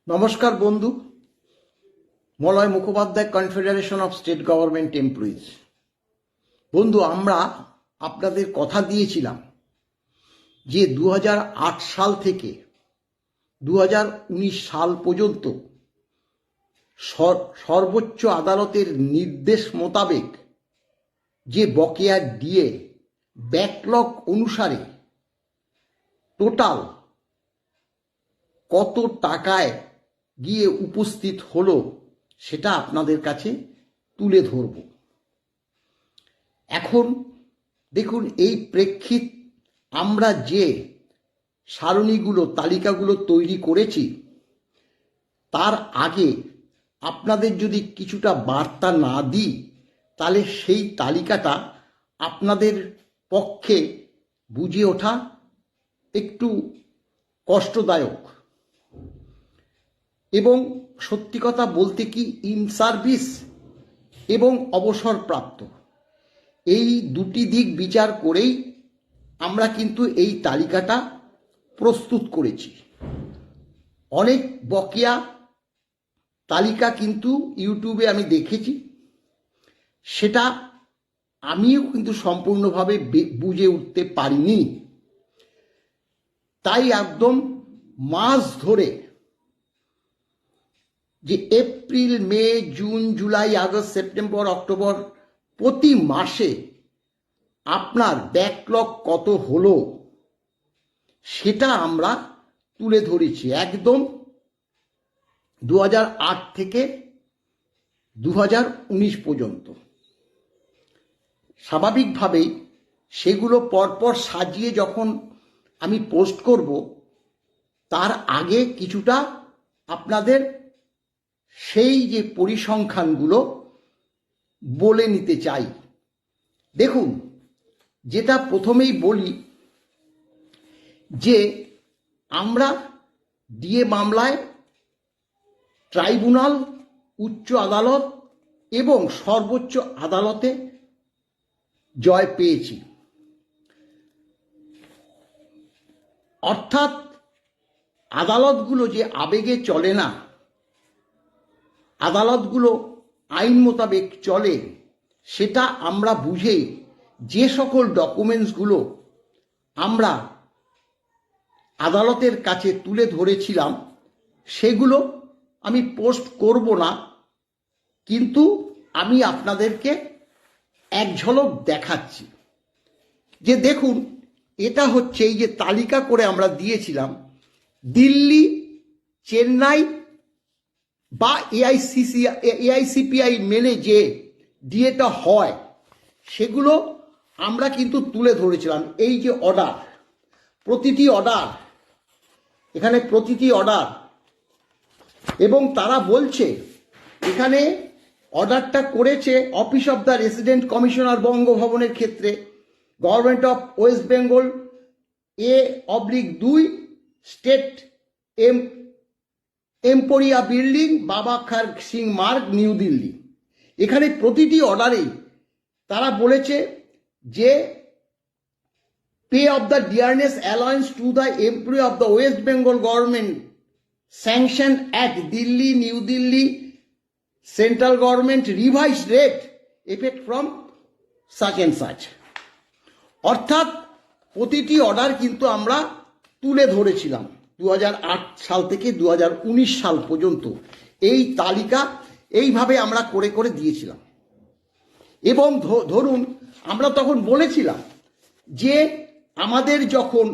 নমস্কার বন্ধু। Malay Mukhopadhyay, confederation of state government employees. বন্ধু, আমরা আপনাদের কথা দিয়েছিলাম যে 2008 সাল থেকে 2019 সাল পর্যন্ত সর্বোচ্চ আদালতের নির্দেশ মোতাবেক যে বকেয়া ডিএ ব্যাকলগ অনুসারে টোটাল কত টাকায় গিয়ে উপস্থিত হলো সেটা আপনাদের কাছে তুলে ধরব। এখন দেখুন, এই প্রেক্ষিত আমরা যে সারণীগুলো, তালিকাগুলো তৈরি করেছি, তার আগে আপনাদের যদি কিছুটা বার্তা না দিই তাহলে সেই তালিকাটা আপনাদের পক্ষে বুঝে ওঠা একটু কষ্টদায়ক। এবং সত্যি কথা বলতে কি, ইন সার্ভিস এবং অবসরপ্রাপ্ত এই দুটি দিক বিচার করেই আমরা কিন্তু এই তালিকাটা প্রস্তুত করেছি। অনেক বকেয়া তালিকা কিন্তু ইউটিউবে আমি দেখেছি, সেটা আমিও কিন্তু সম্পূর্ণভাবে বুঝে উঠতে পারিনি। তাই একদম মাস ধরে, যে April, May, June, July, August, September, October, প্রতি মাসে আপনার ব্যাকলগ কত হলো সেটা আমরা তুলে ধরেছি, একদম 2008 থেকে 2019 পর্যন্ত। স্বাভাবিকভাবেই সেগুলো পরপর সাজিয়ে যখন আমি পোস্ট করব, তার আগে কিছুটা আপনাদের সেই যে পরিসংখ্যানগুলো বলে নিতে চাই। দেখুন, যেটা প্রথমেই বলি যে আমরা ডিএ মামলায় ট্রাইব্যুনাল, উচ্চ আদালত এবং সর্বোচ্চ আদালতে জয় পেয়েছি। অর্থাৎ আদালতগুলো যে আবেগে চলে না, আদালতগুলো আইন মোতাবেক চলে, সেটা আমরা বুঝে যে সকল ডকুমেন্টসগুলো আমরা আদালতের কাছে তুলে ধরেছিলাম সেগুলো আমি পোস্ট করব না, কিন্তু আমি আপনাদেরকে এক ঝলক দেখাচ্ছি। যে দেখুন, এটা হচ্ছে এই যে তালিকা করে আমরা দিয়েছিলাম, দিল্লি, চেন্নাই বা এআইসিপিআই মেনে যে ডিএটা হয় সেগুলো আমরা কিন্তু তুলে ধরেছিলাম। এই যে অর্ডার, প্রতিটি অর্ডার, এখানে প্রতিটি অর্ডার, এবং তারা বলছে এখানে অর্ডারটা করেছে office of the resident commissioner বঙ্গভবনের ক্ষেত্রে, government of West Bengal A/2 state emporia building, Baba Khar Singh মার্গ, নিউ দিল্লি। এখানে প্রতিটি অর্ডারেই তারা বলেছে যে pay off the dearness alliance to the employee of the West Bengal government sanction at Delhi, new Delhi, central government revise rate effect from such and such. অর্থাৎ প্রতিটি order কিন্তু আমরা তুলে ধরেছিলাম 2008 সাল থেকে 2019 সাল পর্যন্ত। এই তালিকা এইভাবে আমরা করে করে দিয়েছিলাম। এবং ধরুন, আমরা তখন বলেছিলাম যে আমাদের যখন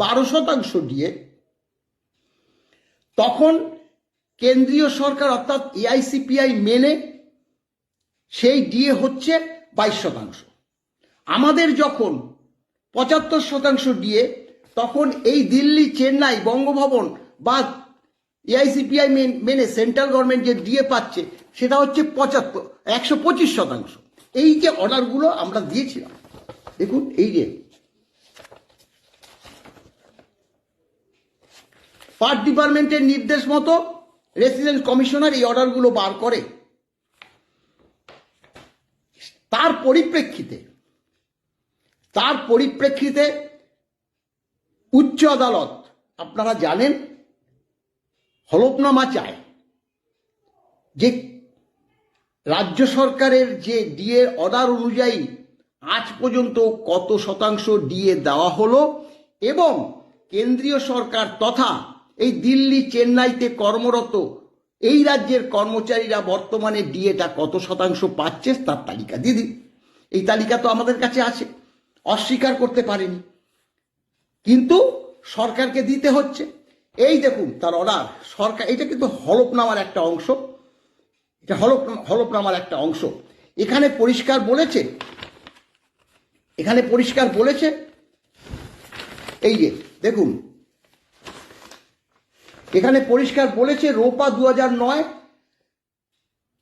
12% দিয়ে, তখন কেন্দ্রীয় সরকার অর্থাৎ এআইসিপিআই মেনে সেই ডিএ হচ্ছে 22%। আমাদের যখন 75% ডিএ, তখন এই দিল্লি, চেন্নাই, বঙ্গভবন বা এআইসিপিআই মেনে সেন্ট্রাল গভর্নমেন্ট যে ডিএ পাচ্ছে সেটা হচ্ছে 125%। এই যে অর্ডারগুলো আমরা দিয়েছিলাম, দেখুন, এই যে পার্ট ডিপার্টমেন্টের নির্দেশ মতো রেসিডেন্ট কমিশনার এই অর্ডারগুলো বার করে। তার পরিপ্রেক্ষিতে উচ্চ আদালত, আপনারা জানেন, হলফনামা চায় যে রাজ্য সরকারের যে ডিএ অর্ডার অনুযায়ী আজ পর্যন্ত কত শতাংশ ডিএ দেওয়া হলো এবং কেন্দ্রীয় সরকার তথা এই দিল্লি চেন্নাইতে কর্মরত এই রাজ্যের কর্মচারীরা বর্তমানে ডিএটা কত শতাংশ পাচ্ছে তার তালিকা দিয়ে দিন। এই তালিকা তো আমাদের কাছে আছে, অস্বীকার করতে পারেনি, কিন্তু সরকারকে দিতে হচ্ছে। এই দেখুন তার অর্ডার, সরকার, এটা কিন্তু হলফনামার একটা অংশ, এটা হলফনামার একটা অংশ। এখানে পরিষ্কার বলেছে, এই যে দেখুন, এখানে পরিষ্কার বলেছে ROPA 2009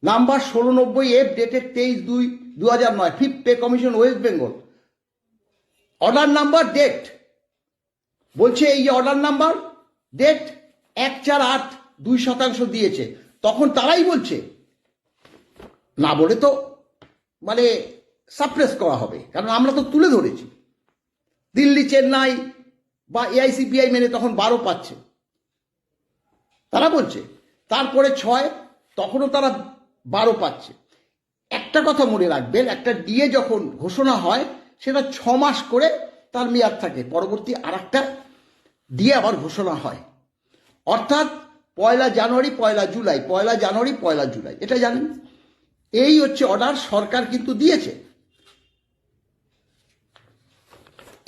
number 1690F dated 23/2/2009 fifth pay commission West Bengal. Order number date বলছে, এই যে অর্ডার নাম্বার ডেট 1/4/8 2% দিয়েছে। তখন তারাই বলছে, না বলে তো মানে সাপ্রেস করা হবে, কারণ আমরা তো তুলে ধরেছি দিল্লি চেন্নাই বা এআইসিপিআই মেনে তখন 12 পাচ্ছে, তারা বলছে। তারপরে 6, তখনও তারা 12 পাচ্ছে। একটা কথা মনে রাখবেন, একটা ডিএ যখন ঘোষণা হয় সেটা 6 মাস করে তার মেয়াদ থাকে, পরবর্তী আর একটা ডিএ আবার ঘোষণা হয়, অর্থাৎ 1 জানুয়ারি 1 জুলাই, 1 জানুয়ারি 1 জুলাই, এটা জানেন। এই হচ্ছে অর্ডার, সরকার কিন্তু দিয়েছে।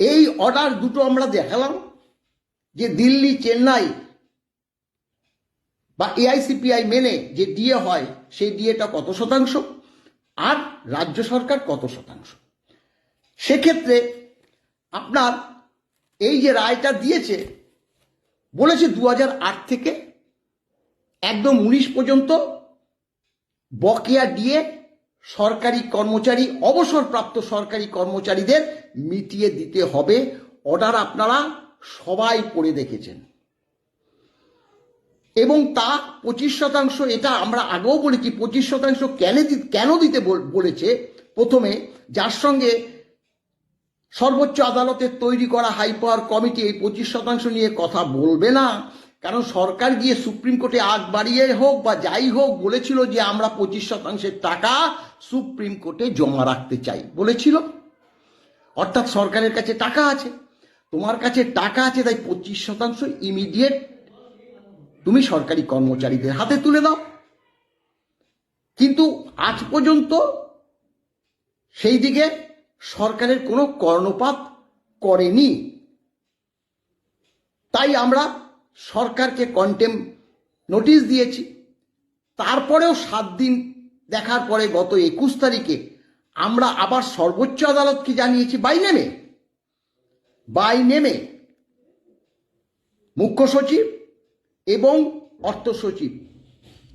এই অর্ডার দুটো আমরা দেখালাম যে দিল্লি চেন্নাই বা এআইসিপিআই মেনে যে ডিএ হয় সেই ডিএটা কত শতাংশ আর রাজ্য সরকার কত শতাংশ। সেক্ষেত্রে আপনার এই যে রায়টা দিয়েছে, বলেছে 2008 থেকে একদম 19 পর্যন্ত বকেয়া ডিএ সরকারি কর্মচারী, অবসরপ্রাপ্ত সরকারি কর্মচারীদের মিটিয়ে দিতে হবে। অর্ডার আপনারা সবাই পড়ে দেখেছেন এবং তা 25%। এটা আমরা আগেও বলেছি 25% কেন দিতে বলেছে। প্রথমে যার সঙ্গে সর্বোচ্চ আদালতের তৈরি করা হাই পাওয়ার কমিটি এই 25% নিয়ে কথা বলবে না, কারণ সরকার গিয়ে সুপ্রিম কোর্টে আগ বাড়িয়ে হোক বা যাই হোক বলেছিল যে আমরা 25% টাকা সুপ্রিম কোর্টে জমা রাখতে চাই বলেছিল। অর্থাৎ সরকারের কাছে টাকা আছে, তোমার কাছে টাকা আছে, তাই 25% ইমিডিয়েট তুমি সরকারি কর্মচারীদের হাতে তুলে দাও। কিন্তু আজ পর্যন্ত সেই দিকে সরকারের কোনো কর্ণপাত করেনি। তাই আমরা সরকারকে কন্টেম নোটিশ দিয়েছি। তারপরেও 7 দিন দেখার পরে গত 21 তারিখে আমরা আবার সর্বোচ্চ আদালতকে জানিয়েছি বাই নেমে মুখ্য সচিব এবং অর্থ সচিব,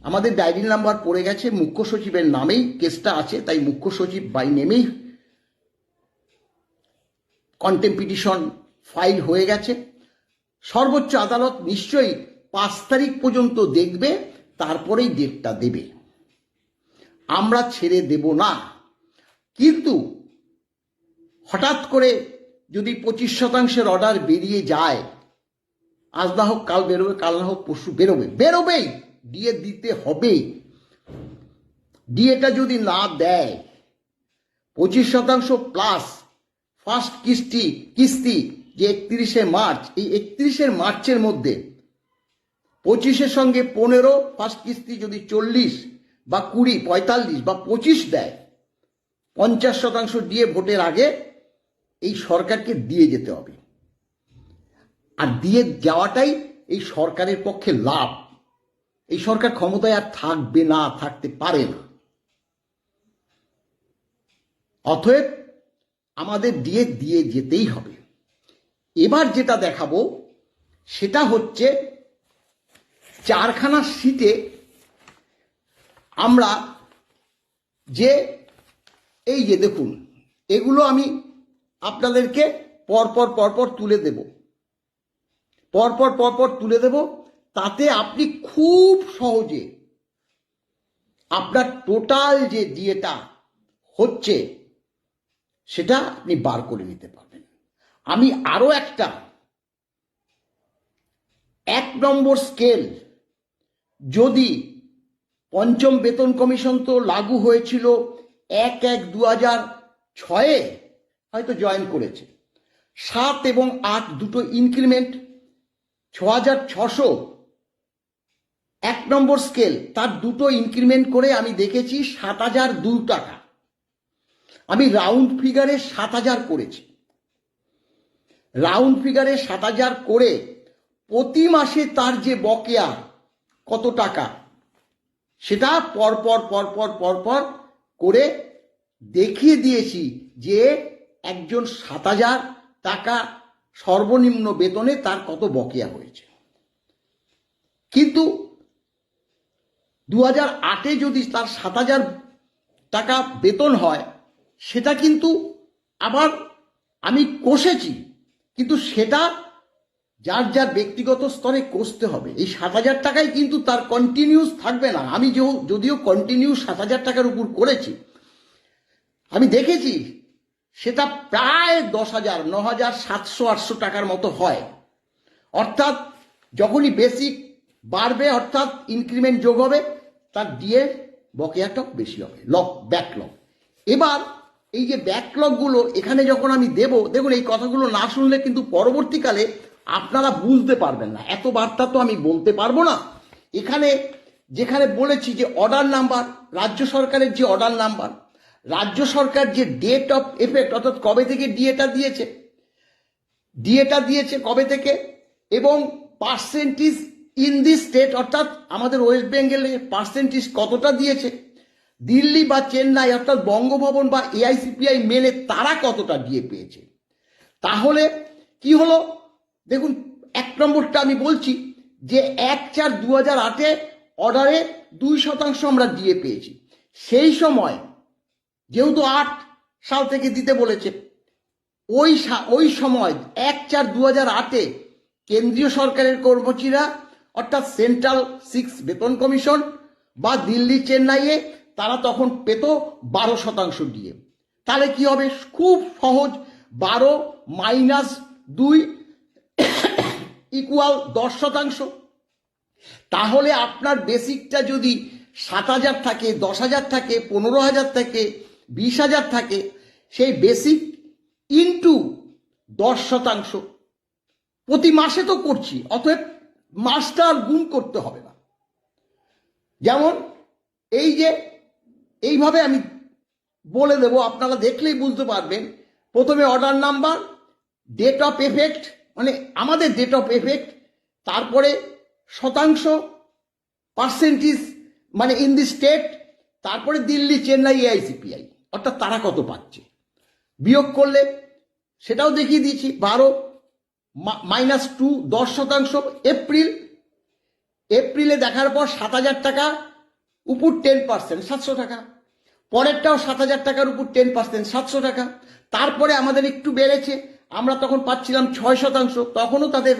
আমাদের ডায়েরি নাম্বার পড়ে গেছে, মুখ্য সচিবের নামেই কেসটা আছে, তাই মুখ্য সচিব বাই নেমেই কন্টেম পিটিশন ফাইল হয়ে গেছে। সর্বোচ্চ আদালত নিশ্চয়ই 5 তারিখ পর্যন্ত দেখবে, তারপরেই ডেটটা দেবে। আমরা ছেড়ে দেব না, কিন্তু হঠাৎ করে যদি 25% অর্ডার বেরিয়ে যায়, আজ না হোক কাল বেরোবে, কাল না হোক পরশু বেরোবেই, ডিএ দিতে হবে। ডিএটা যদি না দেয়, 25% প্লাস ফার্স্ট কিস্তি যে 31শে মার্চ, এই 31শে মার্চের মধ্যে 25-এর সঙ্গে 15 ফার্স্ট কিস্তি যদি 40 বা 20, 45 বা 25 দেয়, 50% ডিএ ভোটের আগে এই সরকারকে দিয়ে যেতে হবে। আর দিয়ে যাওয়াটাই এই সরকারের পক্ষে লাভ। এই সরকার ক্ষমতায় আর থাকবে না, থাকতে পারে না। অতএব আমাদের দিয়ে যেতেই হবে। এবার যেটা দেখাবো সেটা হচ্ছে 4খানা সিটে আমরা যে এই যে দেখুন, এগুলো আমি আপনাদেরকে পরপর তুলে দেব, তাতে আপনি খুব সহজে আপনার টোটাল যে ডিএটা হচ্ছে সেটা আপনি বার করে নিতে পারবেন। আমি আরো একটা 1 নম্বর স্কেল যদি পঞ্চম বেতন কমিশন তো লাগু হয়েছিল 1/1/2006 হয়তো জয়েন করেছে, 7 এবং 8 দুটো ইনক্রিমেন্ট, 6,600 1 নম্বর স্কেল তার দুটো ইনক্রিমেন্ট করে আমি দেখেছি 7,002 টাকা। আমি রাউন্ড ফিগারে 7,000 করেছি। রাউন্ড ফিগারে 7,000 করে প্রতি মাসে তার যে বকেয়া কত টাকা সেটা পরপর পরপর পরপর করে দেখিয়ে দিয়েছি যে একজন 7,000 টাকা সর্বনিম্ন বেতনে তার কত বকেয়া হয়েছে। কিন্তু 2008-এ যদি তার 7,000 টাকা বেতন হয় সেটা কিন্তু আবার আমি কষেছি, কিন্তু সেটা যার যার ব্যক্তিগত স্তরে কষতে হবে। এই 7,000 টাকাই কিন্তু তার কন্টিনিউস থাকবে না। আমি যদিও কন্টিনিউ 7,000 টাকার উপর করেছি, আমি দেখেছি সেটা প্রায় 10,000, 9,700-800 টাকার মতো হয়। অর্থাৎ যখনই বেসিক বাড়বে, অর্থাৎ ইনক্রিমেন্ট যোগ হবে, তার ডিএ বকেয়াটাও বেশি হবে, ব্যাকলগ। এবার এই যে ব্যাকলগগুলো এখানে যখন আমি দেব, দেখুন এই কথাগুলো না শুনলে কিন্তু পরবর্তীকালে আপনারা বুঝতে পারবেন না, এত বার্তা তো আমি বলতে পারবো না। এখানে যেখানে বলেছি যে অর্ডার নাম্বার, রাজ্য সরকারের যে অর্ডার নাম্বার, রাজ্য সরকার যে ডেট অফ এফেক্ট অর্থাৎ কবে থেকে ডিএটা দিয়েছে কবে থেকে, এবং পার্সেন্টেজ ইন দি স্টেট অর্থাৎ আমাদের ওয়েস্ট বেঙ্গলে পার্সেন্টেজ কতটা দিয়েছে, দিল্লি বা চেন্নাই অর্থাৎ বঙ্গভবন বা এআইসিপিআই মেনে তারা কতটা ডিএ পেয়েছে। তাহলে কি হলো দেখুন, 1 নম্বরটা আমি বলছি যে 1/4/2008-এ অর্ডারে 2% আমরা ডিএ পেয়েছি। সেই সময় যেহেতু 8 সাল থেকে দিতে বলেছে, ওই সময় 1/4/2008-এ কেন্দ্রীয় সরকারের কর্মচারীরা অর্থাৎ সেন্ট্রাল 6 বেতন কমিশন বা দিল্লি চেন্নাইয়ে তারা তখন পেত 12% ডিএ। তাহলে কি হবে, খুব সহজ, 12 - 2 ইকুয়াল 10%। তাহলে আপনার বেসিকটা যদি 7,000 থাকে, 10,000 থাকে, 15,000 থাকে, 20,000 থাকে, সেই বেসিক ইন্টু 10% প্রতি মাসে তো করছি, অতএব মাসটা আর গুণ করতে হবে না। যেমন এই যে এইভাবে আমি বলে দেব, আপনারা দেখলেই বুঝতে পারবেন। প্রথমে order number, date of effect মানে আমাদের ডেট অফ এফেক্ট, তারপরে শতাংশ পার্সেন্টেজ মানে ইন দি স্টেট, তারপরে দিল্লি চেন্নাই এআইসিপিআই অর্থাৎ তারা কত পাচ্ছে, বিয়োগ করলে সেটাও দেখিয়ে দিয়েছি। 12 - 2 10%। এপ্রিলে দেখার পর 7,000 টাকা উপর 10% 700 টাকা, পরেরটাও 7,000 টাকার উপর 10% 700 টাকা। তারপরে আমাদের একটু বেড়েছে, আমরা তখন পাচ্ছিলাম 6%, তখনও তাদের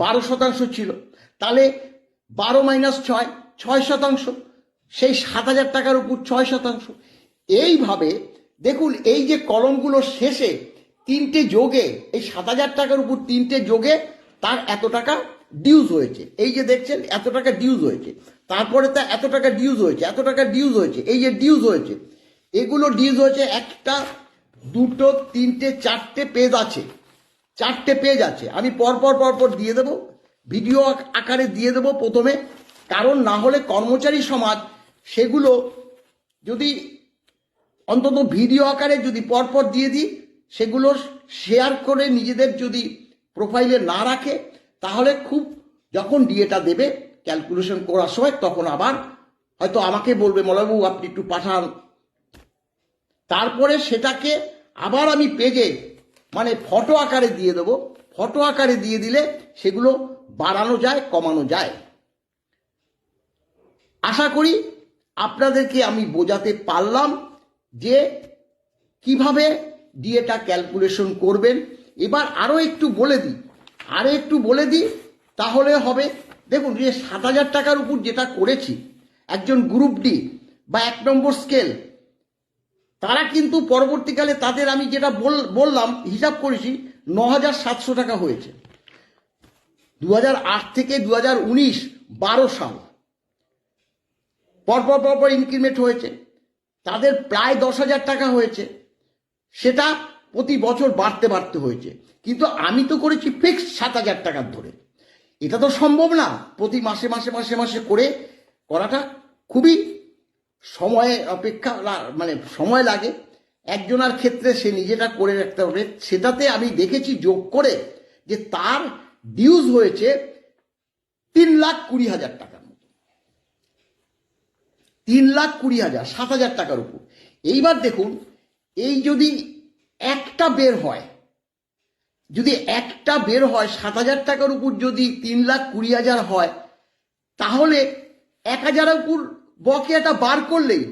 12% ছিল। তাহলে 12 - 6 6%, সেই 7,000 টাকার উপর 6%। এইভাবে দেখুন এই যে কলমগুলো শেষে 3টে যোগে, এই 7,000 টাকার উপর 3টে যোগে তার এত টাকা ডিউজ হয়েছে। এই যে দেখছেন এত টাকা ডিউজ হয়েছে, তারপরে তা এত টাকা ডিউজ হয়েছে, এত টাকা ডিউজ হয়েছে, এই যে ডিউজ হয়েছে, এগুলো ডিউজ হয়েছে 1টা 2টো 3টে 4টে পেজ আছে, 4টে পেজ আছে। আমি পরপর দিয়ে দেবো, ভিডিও আকারে দিয়ে দেবো প্রথমে, কারণ না হলে কর্মচারী সমাজ সেগুলো যদি অন্তত ভিডিও আকারে যদি পরপর দিয়ে দিই, সেগুলো শেয়ার করে নিজেদের যদি প্রোফাইলে না রাখে, তাহলে খুব যখন ডিএটা দেবে ক্যালকুলেশন করার সময় তখন আবার হয়তো আমাকে বলবে মলয়বাবু আপনি একটু পাঠান, তারপরে সেটাকে আবার আমি পেজে মানে ফটো আকারে দিয়ে দেবো। ফটো আকারে দিয়ে দিলে সেগুলো বাড়ানো যায়, কমানো যায়। আশা করি আপনাদেরকে আমি বোঝাতে পারলাম যে কিভাবে ডিএটা ক্যালকুলেশন করবেন। এবার আরও একটু বলে দিই, তাহলে হবে। দেখুন যে 7,000 টাকার উপর যেটা করেছি, একজন গ্রুপ ডি বা 1 নম্বর স্কেল, তারা কিন্তু পরবর্তীকালে তাদের আমি যেটা বললাম হিসাব করেছি 9,700 টাকা হয়েছে। 2008 থেকে 2019 12 সাল পরপর পরপর ইনক্রিমেন্ট হয়েছে, তাদের প্রায় 10,000 টাকা হয়েছে, সেটা প্রতি বছর বাড়তে বাড়তে হয়েছে। কিন্তু আমি তো করেছি ফিক্সড 7,000 টাকার ধরে। এটা তো সম্ভব না, প্রতি মাসে মাসে মাসে মাসে করে করাটা খুবই সময় অপেক্ষা মানে সময় লাগে। একজনের ক্ষেত্রে সে নিজেটা করে রাখতে হবে। সেটাতে আমি দেখেছি যোগ করে যে তার ডিউজ হয়েছে 3,20,000 টাকার মতো, 3,20,000, 7,000 টাকার উপর। এইবার দেখুন, এই যদি একটা বের হয়, যদি একটা বের হয় 7,000 টাকার উপর, যদি 3,20,000 হয়, তাহলে 1,000 উপর বকেয়াটা বার করলেই,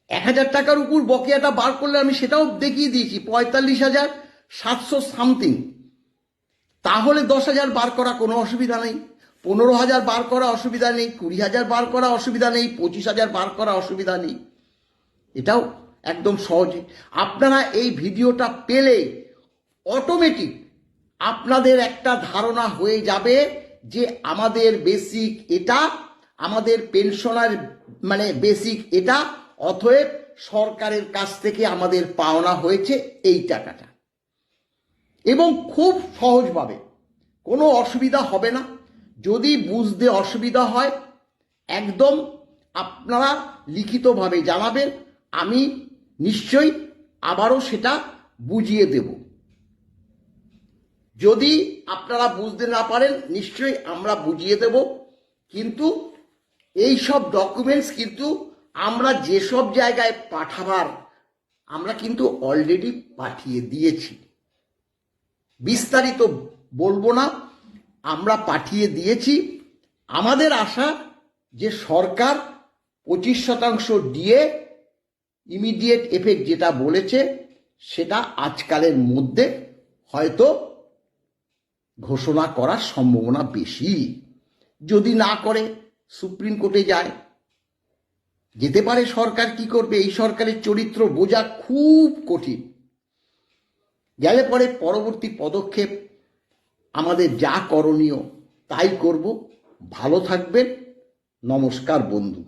1,000 টাকার উপর বকেয়াটা বার করলে, আমি সেটাও দেখিয়ে দিয়েছি, 45,700 সামথিং। তাহলে 10,000 বার করা কোনো অসুবিধা নেই, 15,000 বার করা অসুবিধা নেই, 20,000 বার করা অসুবিধা নেই, 25,000 বার করা অসুবিধা নেই। এটাও একদম সহজে আপনারা এই ভিডিওটা পেলে অটোমেটিক আপনাদের একটা ধারণা হয়ে যাবে যে আমাদের বেসিক এটা, আমাদের পেনশনার মানে বেসিক এটা, অতএব সরকারের কাছ থেকে আমাদের পাওনা হয়েছে এই টাকাটা। এবং খুব সহজভাবে, কোনো অসুবিধা হবে না। যদি বুঝতে অসুবিধা হয় একদম আপনারা লিখিতভাবে জানাবেন, আমি নিশ্চয়ই আবারও সেটা বুঝিয়ে দেব। যদি আপনারা বুঝতে না পারেন নিশ্চয়ই আমরা বুঝিয়ে দেব। কিন্তু এই সব ডকুমেন্টস কিন্তু আমরা যেসব জায়গায় পাঠাবার, আমরা কিন্তু অলরেডি পাঠিয়ে দিয়েছি। বিস্তারিত বলবো না, আমরা পাঠিয়ে দিয়েছি। আমাদের আশা যে সরকার 25% দিয়ে ইমিডিয়েট এফেক্ট যেটা বলেছে সেটা আজকালের মধ্যে হয়তো ঘোষণা করার সম্ভাবনা বেশি। যদি না করে সুপ্রিম কোর্টে যায়, যেতে পারে। সরকার কি করবে, এই সরকারের চরিত্র বোঝা খুব কঠিন। গেলে পরে পরবর্তী পদক্ষেপ আমাদের যা করণীয় তাই করব। ভালো থাকবেন। নমস্কার বন্ধু।